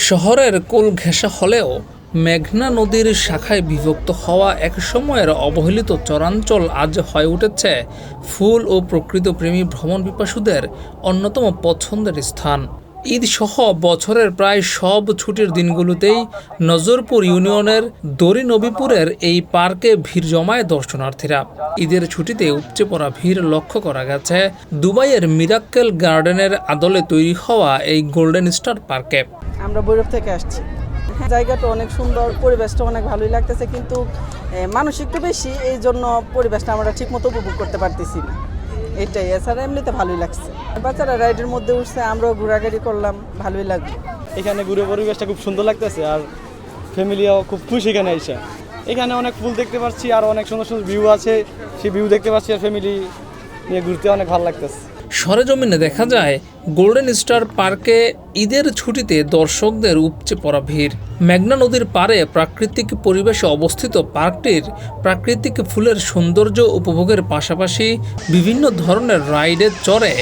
শহরের কোল ঘেঁষা হলেও মেঘনা নদীর শাখায় বিভক্ত হওয়া এক সময়ের অবহেলিত চরাঞ্চল আজ হয়ে উঠেছে ফুল ও প্রকৃতিপ্রেমী ভ্রমণ পিপাসুদের অন্যতম পছন্দের স্থান। ঈদ সহ বছরের প্রায় সব ছুটির দিনগুলোতেই নজরপুর ইউনিয়নের দড়িনবীপুরের এই পার্কে ভিড় জমায় দর্শনার্থীরা। ঈদের ছুটিতে উপচে পড়া ভিড় লক্ষ্য করা গেছে দুবাইয়ের মিরাক্কেল গার্ডেনের আদলে তৈরি হওয়া এই গোল্ডেন স্টার পার্কে। আমরা বৈরব থেকে আসছি। জায়গাটা অনেক সুন্দর, পরিবেশটা অনেক ভালোই লাগতেছে, কিন্তু মানুষ একটু বেশি, এই জন্য পরিবেশটা আমরা ঠিকমতো উপভোগ করতে পারতেছি না। এটাই, এছাড়া এমনিতে ভালোই লাগছে। বাচ্চারা রাইডের মধ্যে উঠছে, আমরাও ঘোরাঘুরি করলাম, ভালোই লাগলো। এখানে ঘুরে পরিবেশটা খুব সুন্দর লাগতেছে, আর ফ্যামিলিও খুব খুশি এখানে এসে। এখানে অনেক ফুল দেখতে পাচ্ছি, আর অনেক সুন্দর সুন্দর ভিউ আছে, সেই ভিউ দেখতে পাচ্ছি, আর ফ্যামিলি নিয়ে ঘুরতে অনেক ভালো লাগতেছে। সরেজমিনে দেখা যায় গোল্ডেন স্টার পার্কে ঈদের ছুটিতে দর্শকদের উপচে পড়া ভিড়। মেঘনা নদীর পাড়ে প্রাকৃতিক পরিবেশে অবস্থিত পার্কটির প্রাকৃতিক ফুলের সৌন্দর্য উপভোগের পাশাপাশি বিভিন্ন ধরনের রাইডে চড়ে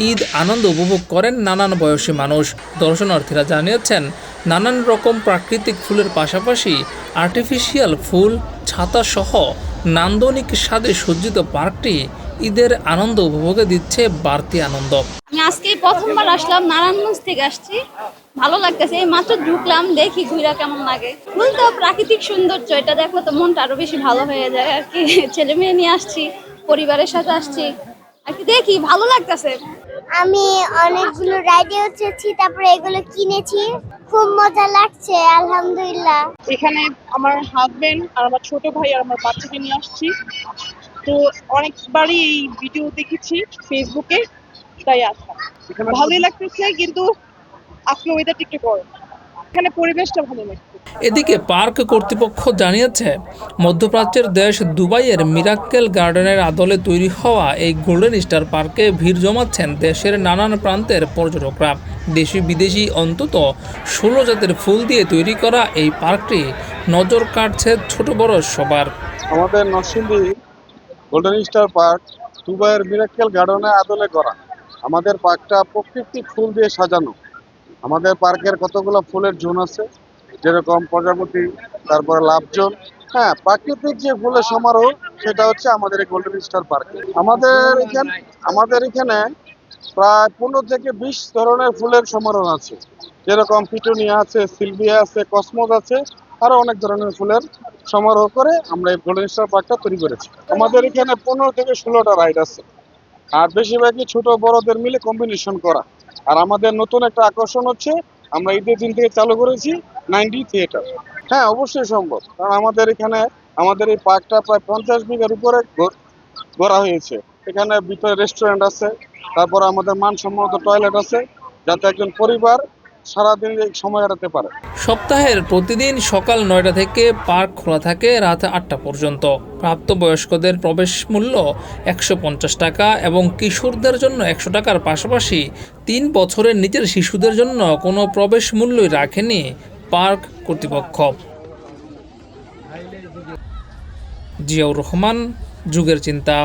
ঈদ আনন্দ উপভোগ করেন নানান বয়সী মানুষ। দর্শনার্থীরা জানিয়েছেন, নানান রকম প্রাকৃতিক ফুলের পাশাপাশি আর্টিফিশিয়াল ফুল, ছাতা সহ নান্দনিক স্বাদে সজ্জিত পার্কটি ঈদের আনন্দ উপভোগে দিচ্ছে বাড়তি আনন্দ। আমি আজকে প্রথমবার আসলাম, নারায়ণগঞ্জ থেকে আসছি, ভালো লাগতেছে। এই মাত্র ঢুকলাম, দেখি ঘুরা কেমন লাগে। ফুল তো প্রাকৃতিক সৌন্দর্য, এটা দেখলে তো মনটা আরো বেশি ভালো হয়ে যায় আর কি। ছেলে মেয়ে নিয়ে আসছি, পরিবারের সাথে আসছি আর কি, দেখি ভালো লাগতেছে। আমি অনেকগুলো রাইডে উঠেছি, তারপরে এগুলো কিনেছি, খুব মজা লাগছে, আলহামদুলিল্লাহ। এখানে আমার হাজবেন্ড আর আমার ছোট ভাই আর আমার বাচ্চাকে নিয়ে আসছি, তো অনেকবারই এই ভিডিও দেখেছি ফেসবুকে, তাই আসা ভালোই লাগতেছে। কিন্তু আজকে ওয়েদারটা একটু গরম, এখানে পরিবেশটা ভালো লাগছে। এদিকে পার্ক কর্তৃপক্ষ জানিয়েছে, মধ্যপ্রাচ্যের দেশ দুবাইয়ের মিরাক্কেল গার্ডেনের আদলে তৈরি হওয়া এই গোল্ডেন স্টার পার্কে ভিড় জমাচ্ছেন দেশের নানান প্রান্তের পর্যটকরা। দেশি বিদেশি অন্তত 16 জাতের ফুল দিয়ে তৈরি করা এই পার্কটি নজর কাটছে ছোট বড় সবার। আমাদের নরসিংদী গোল্ডেন স্টার পার্ক দুবাইয়ের মিরাক্কেল গার্ডেনের আদলে করা। আমাদের পার্কটা প্রাকৃতিক ফুল দিয়ে সাজানো। আমাদের পার্কের কতগুলো ফুলের জোন আছে, যেরকম প্রজাপতি, তারপরে লাভ জোন। হ্যাঁ, প্রাকৃতিক যে ফুলের সমারোহ, সেটা হচ্ছে আমাদের এই গোল্ডেন স্টার পার্কে। আমাদের এখানে প্রায় 15 থেকে 20 ধরনের ফুলের সমারোহ আছে, যেরকম পিটুনিয়া আছে, সিলভিয়া আছে, কসমোস আছে, আরো অনেক ধরনের ফুলের সমারোহ করে আমরা এই গোল্ডেন স্টার পার্কটা তৈরি করেছি। আমাদের এখানে 15 থেকে 16টা রাইড আছে, আর বেশিরভাগই ছোট বড়দের মিলে কম্বিনেশন করা। আর আমাদের নতুন একটা আকর্ষণ হচ্ছে, আমরা ঈদের দিন থেকে চালু করেছি 9D থিয়েটার। হ্যাঁ, অবশ্যই সম্ভব, কারণ আমাদের এই পার্কটা প্রায় 50 বিঘার উপরে গড়া হয়েছে। এখানে ভিতরে রেস্টুরেন্ট আছে, তারপর আমাদের মানসম্মত টয়লেট আছে, যাতে একজন পরিবার সারাদিন সময় কাটাতে পারে। সপ্তাহের প্রতিদিন সকাল 9টা থেকে পার্ক খোলা থাকে রাত 8টা পর্যন্ত। প্রাপ্তবয়স্কদের প্রবেশ মূল্য 150 টাকা এবং কিশোরদের জন্য 100 টাকার পাশাপাশি 3 বছরের নিচের শিশুদের জন্য কোনো প্রবেশ মূল্যই রাখেনি পার্ক কর্তৃপক্ষ। জিয়াউর রহমান, যুগের চিন্তা।